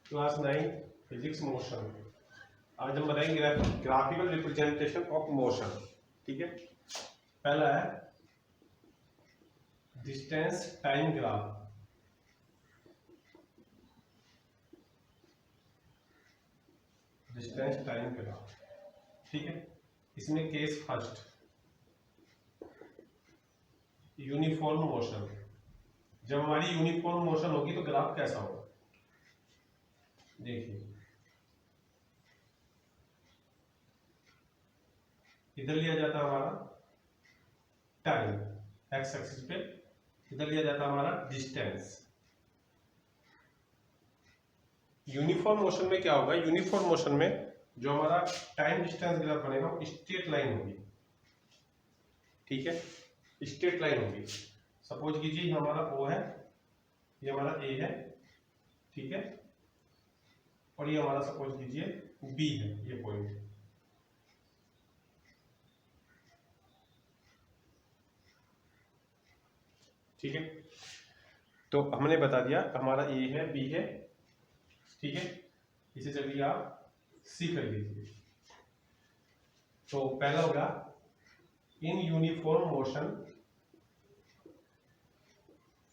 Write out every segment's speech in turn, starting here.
Class 9 physics motion. आज हम बनाएंगे ग्राफिकल रिप्रेजेंटेशन ऑफ मोशन। ठीक है, पहला है distance time graph. Distance time graph, ठीक है। इसमें केस फर्स्ट, यूनिफॉर्म मोशन। जब हमारी यूनिफॉर्म मोशन होगी तो ग्राफ कैसा होगा, देखिए इधर लिया जाता है हमारा टाइम एक्स एक्सिस पे, इधर लिया जाता है हमारा डिस्टेंस। यूनिफॉर्म मोशन में क्या होगा, यूनिफॉर्म मोशन में जो हमारा टाइम डिस्टेंस ग्राफ बनेगा वो स्ट्रेट लाइन होगी। ठीक है, स्ट्रेट लाइन होगी। सपोज कीजिए हमारा ओ है, ये हमारा ए है, ठीक है, और ये हमारा सपोज कीजिए बी है, ये पॉइंट। ठीक है, तो हमने बता दिया हमारा ए है, बी है, ठीक है। इसे चलिए आप सी कर लीजिए। तो पहला होगा in uniform motion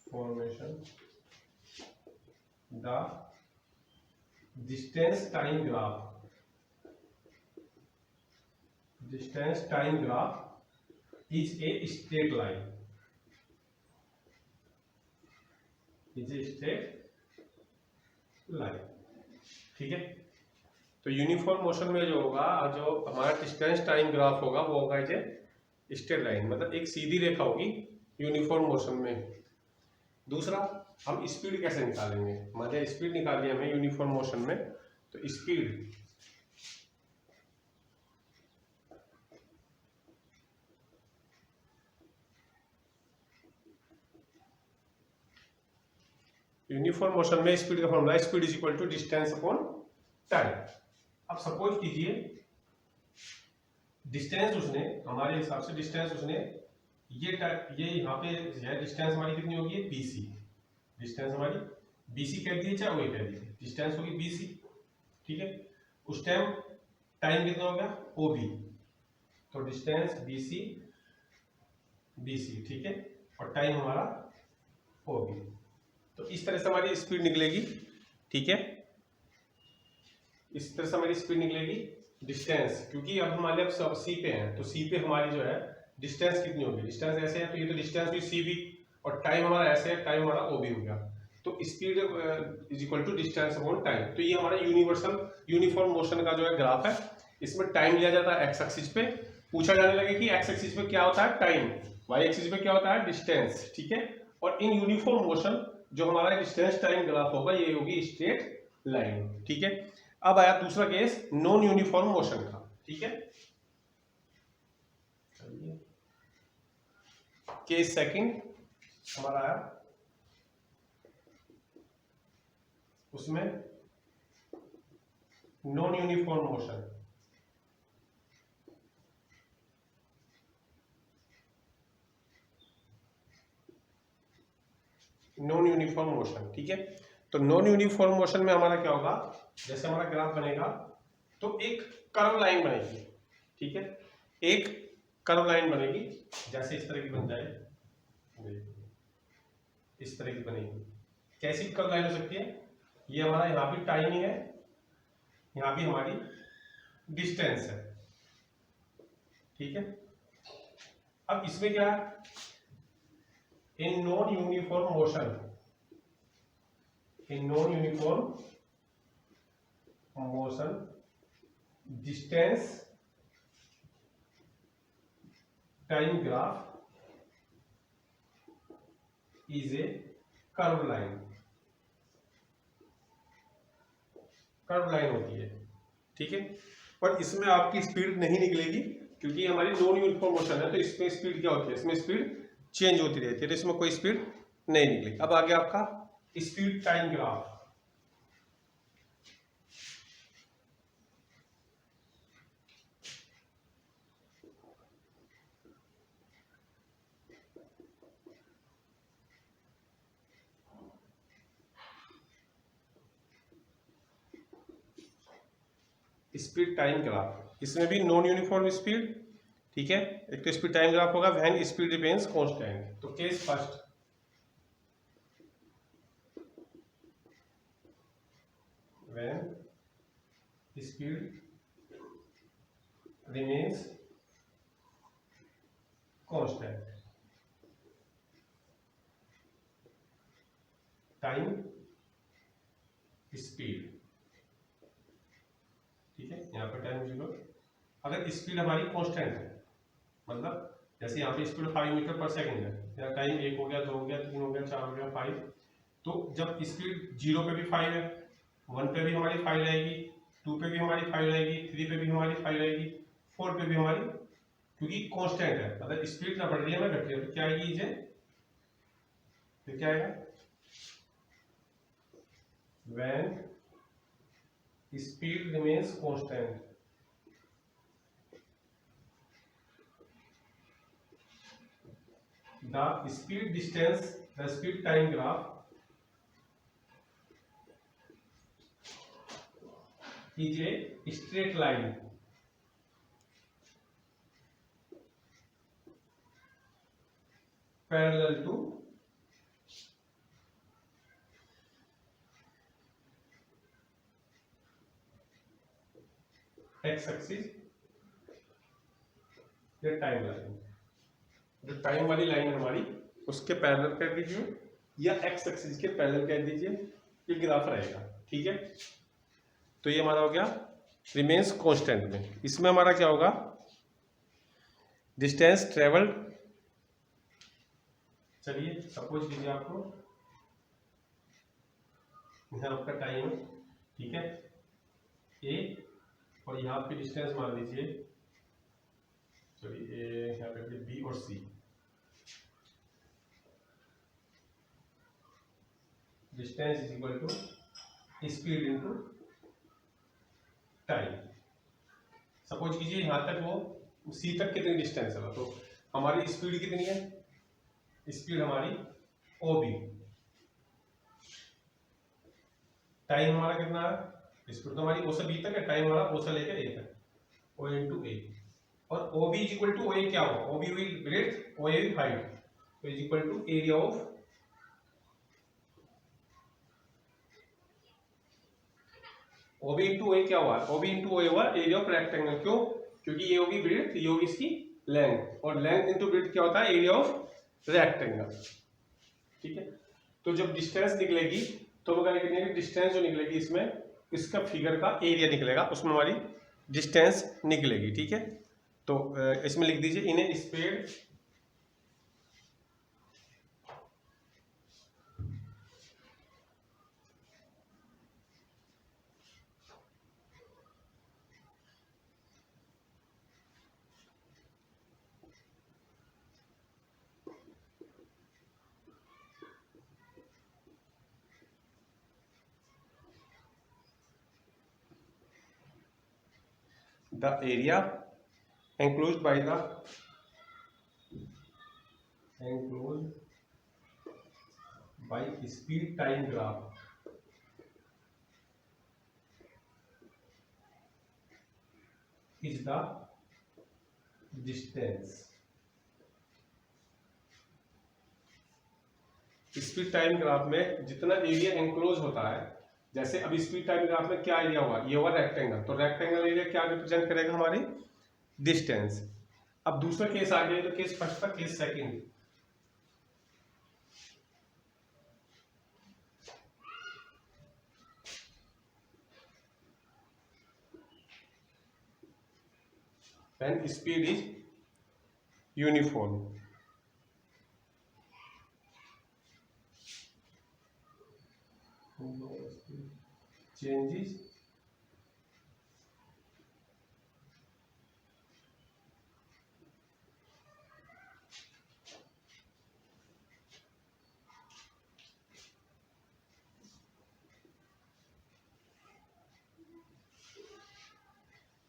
formation the distance time graph, distance time graph is a straight line, is a straight line. ठीक है, तो यूनिफॉर्म मोशन में जो होगा, जो हमारा डिस्टेंस टाइम ग्राफ होगा वो होगा इसे स्ट्रेट लाइन, मतलब एक सीधी रेखा होगी यूनिफॉर्म मोशन में। दूसरा, हम स्पीड कैसे निकालेंगे, मतलब स्पीड निकाली हमें यूनिफॉर्म मोशन में, तो स्पीड यूनिफॉर्म मोशन में स्पीड का formula speed is equal to distance upon time. अब सपोज कीजिए डिस्टेंस उसने, हमारे हिसाब से डिस्टेंस उसने ये यहाँ पे है, डिस्टेंस हमारी कितनी होगी, बीसी। डिस्टेंस हमारी बीसी कह दीजिए चाहे वही कह दीजिए, डिस्टेंस होगी बीसी। ठीक है, उस टाइम टाइम कितना हो गया, ओबी, तो डिस्टेंस बीसी, बीसी, ठीक है, और टाइम हमारा ओबी। तो इस तरह से हमारी स्पीड निकलेगी। ठीक है, इस तरह से हमारी स्पीड निकलेगी डिस्टेंस, क्योंकि अब हमारे अब सी पे हैं, तो सी पे हमारी जो है डिस्टेंस कितनी होगी, डिस्टेंस ऐसे है तो ये तो डिस्टेंस हुई सी बी, और टाइम हमारा ऐसे है, टाइम हमारा ओ बी हो गया। तो speed is equal to distance upon time. तो ये हमारा यूनिवर्सल यूनिफॉर्म मोशन का जो है ग्राफ है। इसमें टाइम लिया जाता है एक्स एक्सिस पे, पूछा जाने लगे कि एक्स एक्सिस पे क्या होता है टाइम, वाई एक्सिस पे क्या होता है डिस्टेंस। ठीक है, और इन यूनिफॉर्म मोशन जो हमारा डिस्टेंस टाइम ग्राफ होगा ये होगी स्ट्रेट लाइन। ठीक है, अब आया दूसरा केस नॉन यूनिफॉर्म मोशन का। ठीक है, केस सेकंड हमारा आया, उसमें non uniform motion. Non uniform motion, ठीक है, तो नॉन यूनिफॉर्म मोशन में हमारा क्या होगा, जैसे हमारा ग्राफ बनेगा तो एक कर्व लाइन बनेगी। ठीक है, एक कर्व लाइन बनेगी, जैसे इस तरह की बन जाए, इस तरह की बनेगी। कैसी कर्व लाइन हो सकती है, ये हमारा यहाँ भी टाइम ही है, यहाँ भी हमारी डिस्टेंस है। ठीक है, अब इसमें क्या है, in non uniform motion, in non uniform motion distance time graph is a curve line, curve line होती है। ठीक है, पर इसमें आपकी स्पीड नहीं निकलेगी, क्योंकि हमारी नॉन यूनिफॉर्म मोशन है, तो इसमें स्पीड क्या होती है, इसमें स्पीड चेंज होती रहती है, तो इसमें कोई स्पीड नहीं निकलेगी। अब आगे आपका speed time graph. Speed time graph, इसमें भी नॉन यूनिफॉर्म स्पीड, ठीक है। एक तो स्पीड टाइम ग्राफ होगा व्हेन स्पीड रिमेन्स कांस्टेंट। तो case first, when speed remains constant, time speed, ठीक है। यहाँ पर टाइम 0, अगर स्पीड हमारी कांस्टेंट है, मतलब जैसे यहाँ पे स्पीड 5 मीटर पर सेकंड है, या टाइम 1 हो गया, 2 हो गया, 3 हो गया, 4 हो गया, 5, तो जब स्पीड 0 पे भी 5 है, 1 पे भी हमारी 5 रहेगी, 2 पे भी हमारी 5 रहेगी, 3 पे भी हमारी 5 रहेगी, 4 पे भी हमारी, क्योंकि कांस्टेंट है, अगर स्पीड ना बढ़ रही है ना घट रही है, तो क्या आएगी ये, तो क्या आएगा, when speed remains constant, the speed distance, the speed time graph is a straight line parallel to x axis, या टाइम लाइन, जो टाइम वाली लाइन है हमारी उसके पैरेलल कर दीजिए, या एक्स एक्सिस के पैरेलल कर दीजिए, ये ग्राफ रहेगा, ठीक है। तो ये हमारा हो गया रिमेन्स कांस्टेंट में। इसमें हमारा क्या होगा, डिस्टेंस ट्रेवल्ड, चलिए सपोज कीजिए आपको यहाँ आपका टाइम है, ठीक है, ए, और यहाँ पे डिस्टेंस मान लीजिए, चलिए यहाँ पे बी और C, distance is equal to speed into time. Suppose कीजिए यहां तक वो सी तक कितनी डिस्टेंस है, तो हमारी स्पीड कितनी है, स्पीड हमारी ओ बी, टाइम हमारा कितना है, स्पीड तो हमारी ओ से बी तक है, टाइम हमारा ओ से लेकर ए तक, ओ इंटू ए, और O B is equal to, O A क्या होगा, ओ बी हुई ब्रेड्थ, ओ ए हुई हाइट, तो is equal to area of, O B into A क्या हुआ, ओ बी इंटू ए हुआ एरिया ऑफ रेक्टेंगल, क्यों, क्योंकि ये होगी ब्रेड्थ, ये होगी इसकी लेंथ, और लेंथ इंटू ब्रेड्थ क्या होता है, एरिया ऑफ रेक्टेंगल, ठीक है। तो जब डिस्टेंस निकलेगी तो वो क्या निकलेगी, डिस्टेंस जो निकलेगी इसमें, इसका फिगर का एरिया निकलेगा, उसमें हमारी डिस्टेंस निकलेगी, ठीक है। तो इसमें लिख दीजिए in a speed the area enclosed by the speed time graph is the distance। Speed time graph में जितना एरिया एंक्लोज होता है, जैसे अब स्पीड टाइम ग्राफ में क्या एरिया हुआ, ये हुआ रेक्टेंगल, तो रेक्टेंगल एरिया क्या रिप्रेजेंट करेगा, हमारी डिस्टेंस। अब दूसरा केस आ गया, तो केस फर्स्ट था, case second, and speed is uniform, changes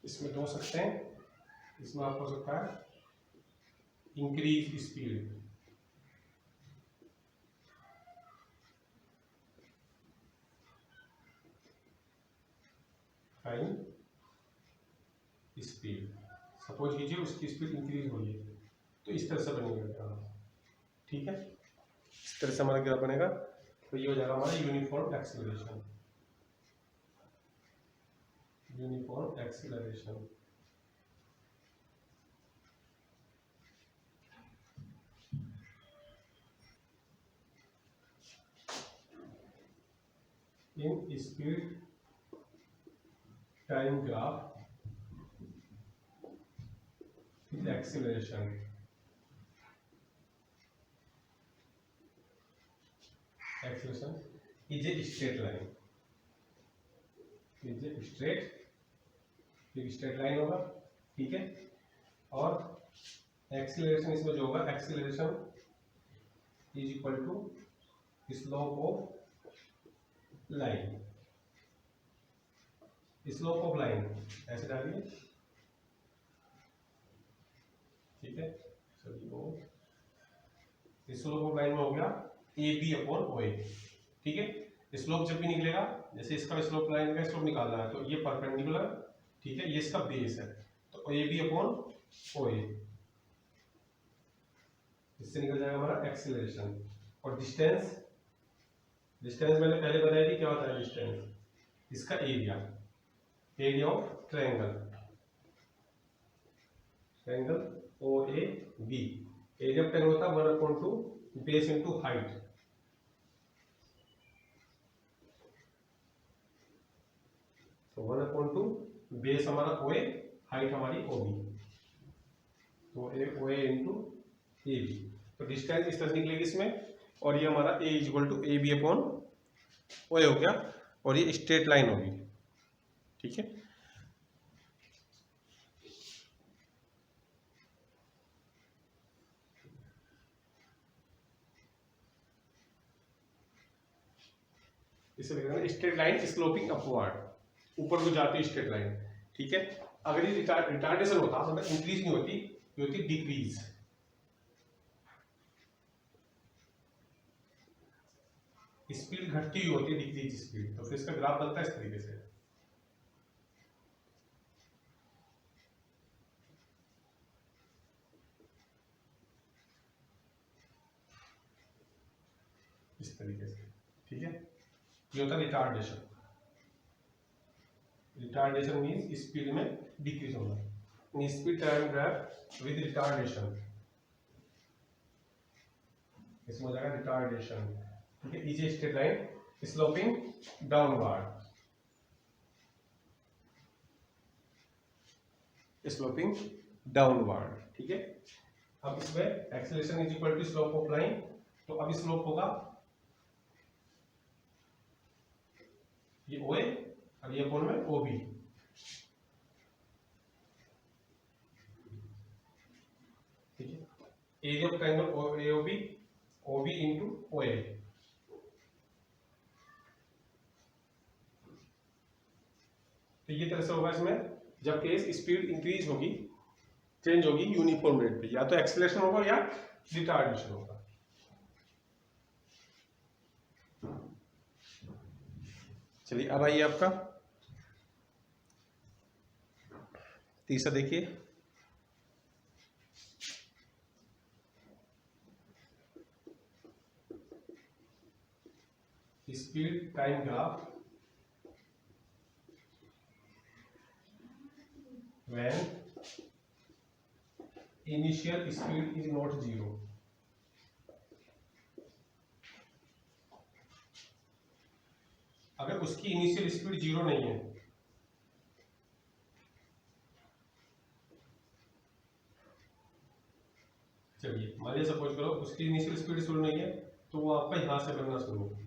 इसमें दो सकते हैं, इसमें आप हो सकता है increase speed, time speed, suppose कीजिए उसकी स्पीड इंक्रीज हो रही है, तो इस तरह से बनेगा ग्राफ। ठीक है, इस तरह से हमारा ग्राफ बनेगा। तो ये हो जाएगा हमारा uniform acceleration, uniform acceleration. In speed time graph with acceleration, acceleration is a straight line, is a straight, एक स्ट्रेट लाइन होगा। ठीक है, और एक्सीलरेशन इसमें जो होगा, acceleration is equal to slope of line, slope of line ऐसे डालिए। ठीक है, चलिए वो स्लोप ऑफ लाइन में हो गया ए बी अपॉन ओ ए। ठीक है, स्लोप जब भी निकलेगा, जैसे इसका स्लोप लाइन का स्लोप निकालना है, तो ये परपेंडिकुलर, ठीक है, ये इसका बेस है, तो ए बी अपॉन ओ ए, इससे निकल जाएगा हमारा एक्सीलरेशन। और डिस्टेंस, डिस्टेंस मैंने पहले बताया थी क्या होता है डिस्टेंस, इसका area, area of triangle, triangle O A B, area of triangle होता है 1/2 बेस इंटू हाइट। तो 1/2 बेस हमारा ओ ए, हाइट हमारी ओ बी, तो O A into A B. तो डिस्टेंस इस तरह से निकलेगी इसमें, और ये हमारा A is equal to A B upon O A हो गया, और ये स्ट्रेट लाइन होगी। ठीक है, इसे लिखना स्ट्रेट लाइन स्लोपिंग अपवर्ड, ऊपर को जाती है स्ट्रेट लाइन। ठीक है, अगर ये रिटार्डेशन होता, मतलब इंक्रीज नहीं होती, ये होती डिक्रीज। स्पीड घटती हुई होती है, डिक्रीज स्पीड, तो फिर इसका ग्राफ बनता है इस तरीके से। इस तरीके से। ठीक है, ये होता है रिटार्डेशन। रिटार्डेशन मीन्स स्पीड में डिक्रीज होना, speed time graph with retardation, इसमें हो जाएगा रिटार्डेशन। ठीक है, is a straight line sloping downward, sloping downward. ठीक है, अब इसमें acceleration is equal to slope of line, तो अब स्लोप होगा ये ओ ए, अब ये अपॉन में ओ बी। ठीक है, area of triangle O A O B into O A. तो ये तरह से होगा इसमें, जब केस स्पीड इंक्रीज होगी, चेंज होगी यूनिफॉर्म रेट पे, या तो एक्सीलरेशन होगा या रिटार्डेशन होगा। चलिए अब आइए आपका तीसरा देखिए, speed time graph when initial speed is not zero। अगर उसकी इनिशियल स्पीड जीरो नहीं है, चलिए मान लीजिए सपोज करो उसकी इनिशियल स्पीड शुरू नहीं है, तो वो आपका यहां से बनना शुरू होगा।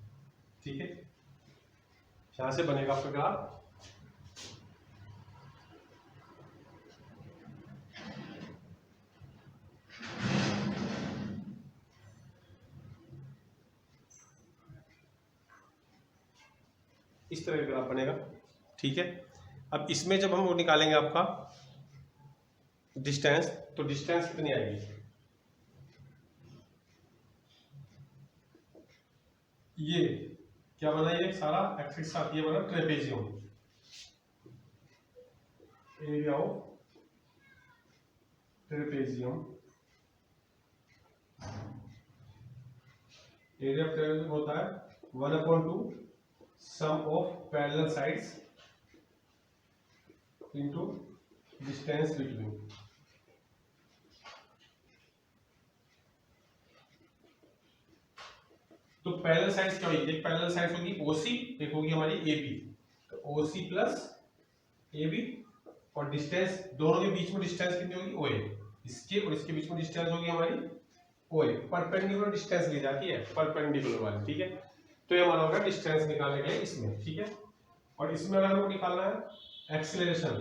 ठीक है, यहां से बनेगा आपका ग्राफ, इस तरह का ग्राफ बनेगा। ठीक है, अब इसमें जब हम वो निकालेंगे आपका डिस्टेंस, तो डिस्टेंस कितनी आएगी, ये क्या बना, ये सारा एक्सिस साथ ये बना trapezium, area of trapezium, area of trapezium होता है 1/2 sum of parallel sides into distance between. तो पैरेलल साइड्स क्या होगी, एक पैरेलल साइड्स होगी ओसी, एक होगी हमारी एबी। तो ओसी प्लस एबी, और डिस्टेंस दोनों के बीच में डिस्टेंस कितनी होगी, ओए। इसके और इसके बीच में डिस्टेंस होगी हमारी ओए। परपेंडिकुलर डिस्टेंस ली जाती है, परपेंडिकुलर वाली, ठीक है। तो ये हमारा होगा डिस्टेंस निकालने के लिए इसमें, ठीक है। और इसमें अगर हमको निकालना है acceleration,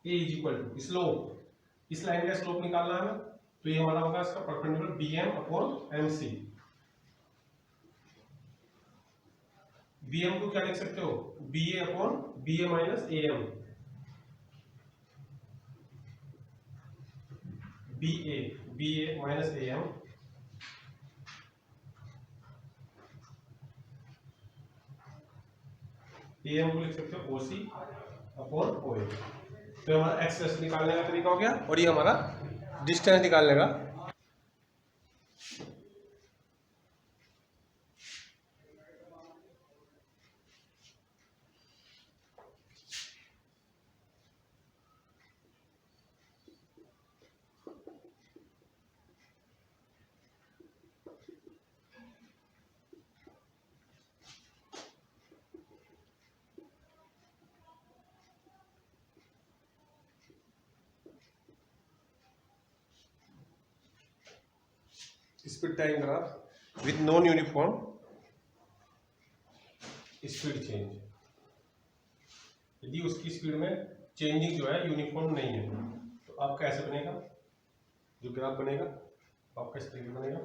A is equal to slope, इस लाइन का स्लोप निकालना है, तो ये हमारा होगा इसका perpendicular bm upon mc। bm को क्या लिख सकते हो, ba upon ba minus am, ba minus am, am को लिख सकते हो oc अपॉन oa। तो हमारा एक्सेलरेशन निकालने का तरीका हो गया, और ये हमारा डिस्टेंस निकालने का। Speed time graph with non uniform speed change, यदि उसकी स्पीड में चेंजिंग जो है यूनिफॉर्म नहीं है, तो आप कैसे बनेगा, जो ग्राफ बनेगा आपका इस तरीके बनेगा।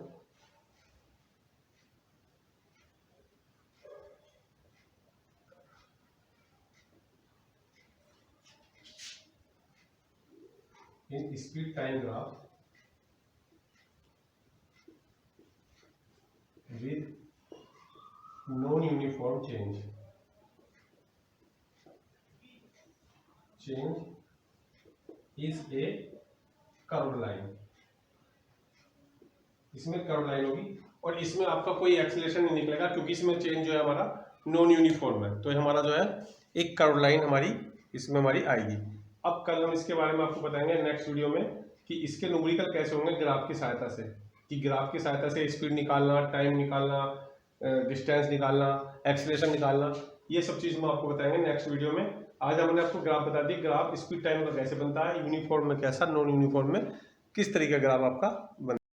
In speed time graph with non-uniform change is a curved line। इसमें कर्व लाइन होगी, और इसमें आपका कोई एक्सीलरेशन नहीं निकलेगा, क्योंकि इसमें चेंज जो है हमारा नॉन यूनिफॉर्म है। तो हमारा जो है एक कर्व लाइन हमारी इसमें हमारी आएगी। अब कल हम इसके बारे में आपको बताएंगे नेक्स्ट वीडियो में कि इसके न्यूमेरिकल कैसे होंगे ग्राफ की सहायता से, कि ग्राफ की सहायता से स्पीड निकालना, टाइम निकालना, डिस्टेंस निकालना, एक्सीलरेशन निकालना, ये सब चीज़ हम आपको बताएंगे नेक्स्ट वीडियो में। आज हमने आपको ग्राफ बता दी, ग्राफ स्पीड टाइम का कैसे बनता है, यूनिफॉर्म में कैसा, नॉन यूनिफॉर्म में किस तरीके का ग्राफ आपका बनता है।